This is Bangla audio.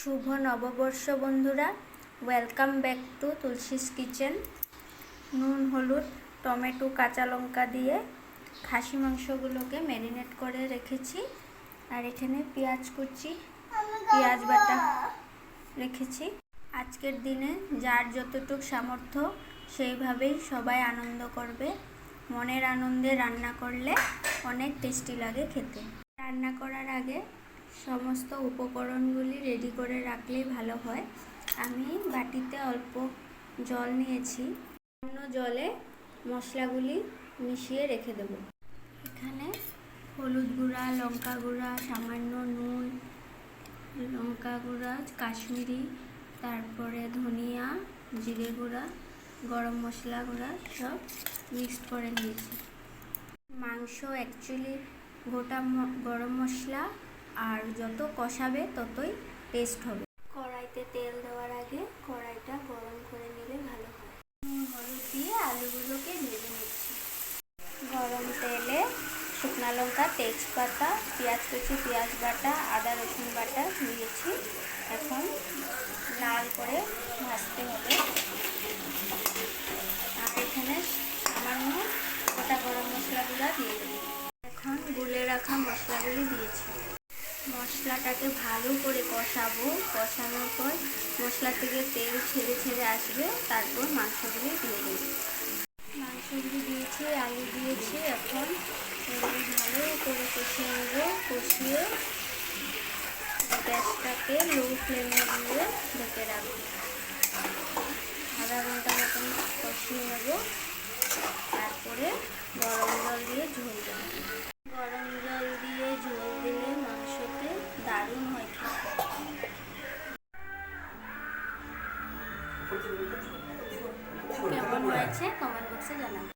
শুভ নববর্ষ বন্ধুরা, ওয়েলকাম ব্যাক টু তুলসীস কিচেন। নুন, হলুদ, টমেটো, কাঁচা লঙ্কা দিয়ে খাসি মাংসগুলোকে ম্যারিনেট করে রেখেছি। আর এখানে পেঁয়াজ কুচি, পেঁয়াজ বাটা রেখেছি। আজকের দিনে যার যতটুক সামর্থ্য সেইভাবেই সবাই আনন্দ করবে। মনের আনন্দে রান্না করলে অনেক টেস্টি লাগে খেতে। রান্না করার আগে সমস্ত উপকরণগুলি রেডি করে রাখলেই ভালো হয়। আমি বাটিতে অল্প জল নিয়েছি, অন্য জলে মশলাগুলি মিশিয়ে রেখে দেব। এখানে হলুদ গুঁড়া, লঙ্কা গুঁড়া, সামান্য নুন, লঙ্কা গুঁড়া, কাশ্মীরি, তারপরে ধনিয়া, জিরে গুঁড়া, গরম মশলা গুঁড়া সব মিক্সড করে নিয়েছি। মাংস অ্যাকচুয়ালি গোটা গরম মশলা আর যত কষাবে ততই টেস্ট হবে। কড়াইতে তেল দেওয়ার আগে কড়াইটা গরম করে নিলে ভালো হয়। হলুদ দিয়ে আলুগুলোকে ভেজে নিচ্ছি। গরম তেলে শুকনো লঙ্কা, তেজপাতা, পেঁয়াজ কুচি, পেঁয়াজ বাটা, আদা রসুন বাটা দিয়েছি। এখন লাল করে ভাজতে হবে। আর এখানে সামান্য গোটা গরম মশলাগুলো দিয়ে দেবো। এখন গুলে রাখা মশলাগুলি দিয়েছি। মশলাটাকে ভালো করে কষাবো। কষানোর পর মশলা থেকে তেল ছেড়ে ছেড়ে আসবে, তারপর মাংসগুলি দিয়ে দেবো। মাংসগুলি দিয়েছি, আলু দিয়েছি। এখন এগুলি ভালো করে কষিয়ে নেব। কষিয়ে গ্যাসটাকে লো ফ্লেমে দিয়ে ঢেকে রাখবো। আধা ঘন্টা মতন কষিয়ে নেব। তারপরে গরম জল দিয়ে ঝোল দেব। গরম জল দিয়ে ঝোল দিলে মাংসতে দারুণ হয় খেতে। কেমন হয়েছে কমেন্ট বক্সে জানাবেন।